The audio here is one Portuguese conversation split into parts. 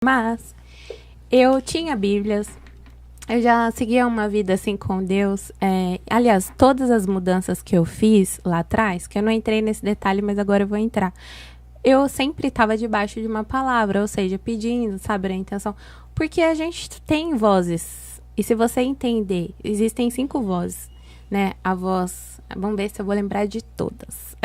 Mas eu tinha Bíblias, eu já seguia uma vida assim com Deus. Aliás, todas as mudanças que eu fiz lá atrás, que eu não entrei nesse detalhe, mas agora eu vou entrar. Eu sempre estava debaixo de uma palavra, ou seja, pedindo, sabe, a intenção. Porque a gente tem vozes. E se você entender, existem 5 vozes, né? A voz... Vamos ver se eu vou lembrar de todas.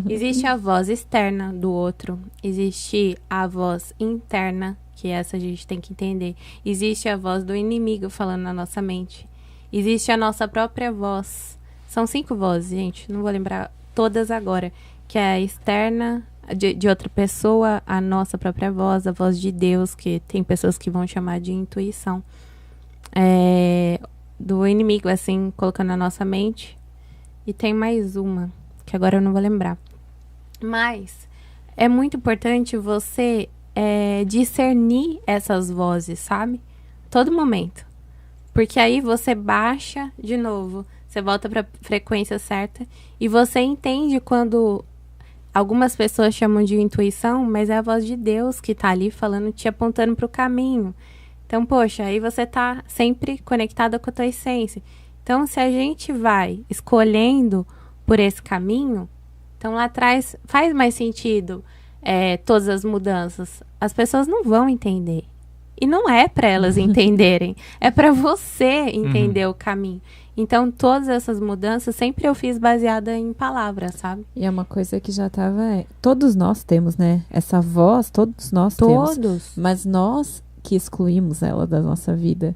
Existe a voz externa do outro. Existe a voz interna, que essa a gente tem que entender. Existe a voz do inimigo falando na nossa mente. Existe a nossa própria voz. São 5 vozes, gente. Não vou lembrar todas agora. Que é a externa de outra pessoa, a nossa própria voz, a voz de Deus, que tem pessoas que vão chamar de intuição. Do inimigo, assim, colocando na nossa mente. E tem mais uma, que agora eu não vou lembrar. Mas é muito importante você discernir essas vozes, sabe? Todo momento. Porque aí você baixa de novo, você volta para a frequência certa e você entende quando algumas pessoas chamam de intuição, mas é a voz de Deus que tá ali falando, te apontando para o caminho. Então, poxa, aí você tá sempre conectada com a tua essência. Então, se a gente vai escolhendo por esse caminho, então lá atrás faz mais sentido todas as mudanças. As pessoas não vão entender. E não é para elas entenderem, é para você entender o caminho. Então, todas essas mudanças sempre eu fiz baseada em palavras, sabe? E é uma coisa que já estava... Todos nós temos, né? Essa voz, todos nós Todos. temos. Mas nós que excluímos ela da nossa vida.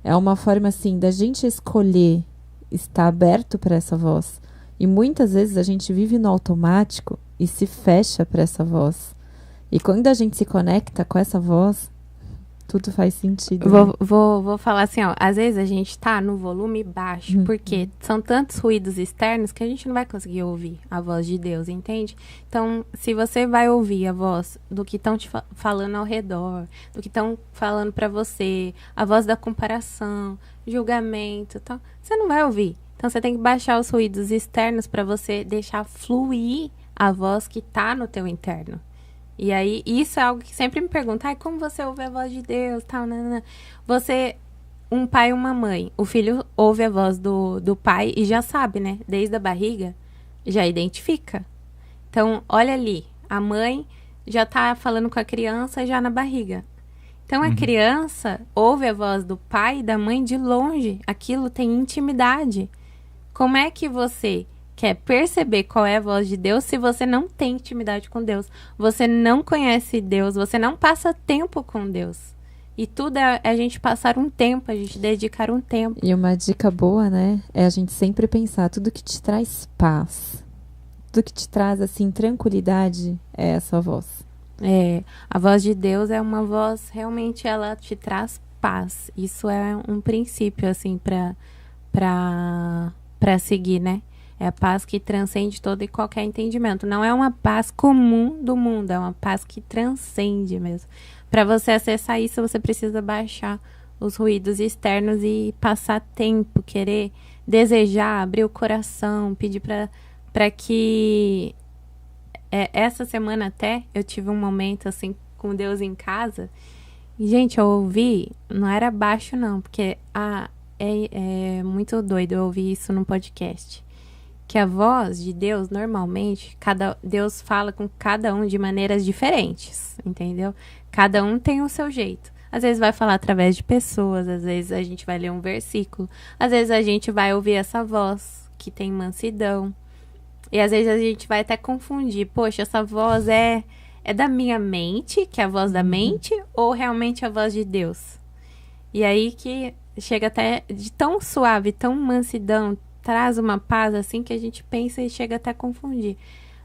É uma forma, assim, da gente escolher estar aberto para essa voz. E muitas vezes a gente vive no automático e se fecha para essa voz. E quando a gente se conecta com essa voz, tudo faz sentido. Vou falar assim, ó. Às vezes a gente tá no volume baixo, porque são tantos ruídos externos que a gente não vai conseguir ouvir a voz de Deus, entende? Então, se você vai ouvir a voz do que estão te falando ao redor, do que estão falando pra você, a voz da comparação, julgamento e tal, você não vai ouvir. Então, você tem que baixar os ruídos externos pra você deixar fluir a voz que tá no teu interno. E aí, isso é algo que sempre me perguntam. Como você ouve a voz de Deus, tal, nanana. Você, um pai e uma mãe, o filho ouve a voz do pai e já sabe, né? Desde a barriga, já identifica. Então, olha ali, a mãe já tá falando com a criança já na barriga. Então, a criança ouve a voz do pai e da mãe de longe. Aquilo tem intimidade. Como é que você quer perceber qual é a voz de Deus se você não tem intimidade com Deus? Você não conhece Deus, você não passa tempo com Deus. E tudo é a gente passar um tempo, a gente dedicar um tempo. E uma dica boa, né? É a gente sempre pensar, tudo que te traz paz, tudo que te traz, assim, tranquilidade, é essa voz. A voz de Deus é uma voz, realmente, ela te traz paz. Isso é um princípio, assim, pra seguir, né? É a paz que transcende todo e qualquer entendimento. Não é uma paz comum do mundo, é uma paz que transcende mesmo. Para você acessar isso, você precisa baixar os ruídos externos e passar tempo, querer, desejar, abrir o coração, pedir para que... essa semana até, eu tive um momento assim com Deus em casa. E, gente, eu ouvi, não era baixo não, porque é muito doido eu ouvir isso num podcast. Que a voz de Deus, normalmente, Deus fala com cada um de maneiras diferentes, entendeu? Cada um tem o seu jeito. Às vezes vai falar através de pessoas, às vezes a gente vai ler um versículo, às vezes a gente vai ouvir essa voz que tem mansidão. E às vezes a gente vai até confundir, poxa, essa voz é da minha mente, que é a voz da mente, ou realmente a voz de Deus? E aí que chega até de tão suave, tão mansidão, traz uma paz assim que a gente pensa e chega até a confundir.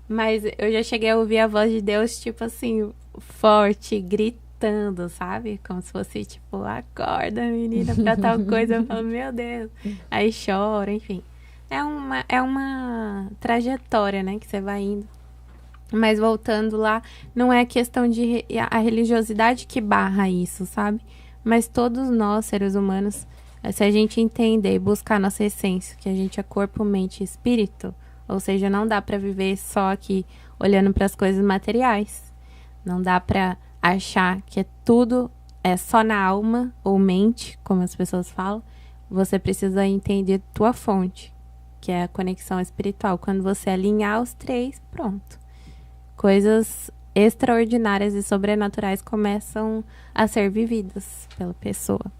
Mas eu já cheguei a ouvir a voz de Deus, tipo assim, forte, gritando, sabe? Como se fosse, tipo, acorda, menina, pra tal coisa. Eu falo, meu Deus. Aí chora, enfim. É uma trajetória, né, que você vai indo. Mas voltando lá, não é questão de a religiosidade que barra isso, sabe? Mas todos nós, seres humanos, se a gente entender e buscar nossa essência, que a gente é corpo, mente e espírito, ou seja, não dá para viver só aqui olhando para as coisas materiais. Não dá para achar que tudo é só na alma ou mente, como as pessoas falam, você precisa entender tua fonte, que é a conexão espiritual. Quando você alinhar os três, pronto. Coisas extraordinárias e sobrenaturais começam a ser vividas pela pessoa.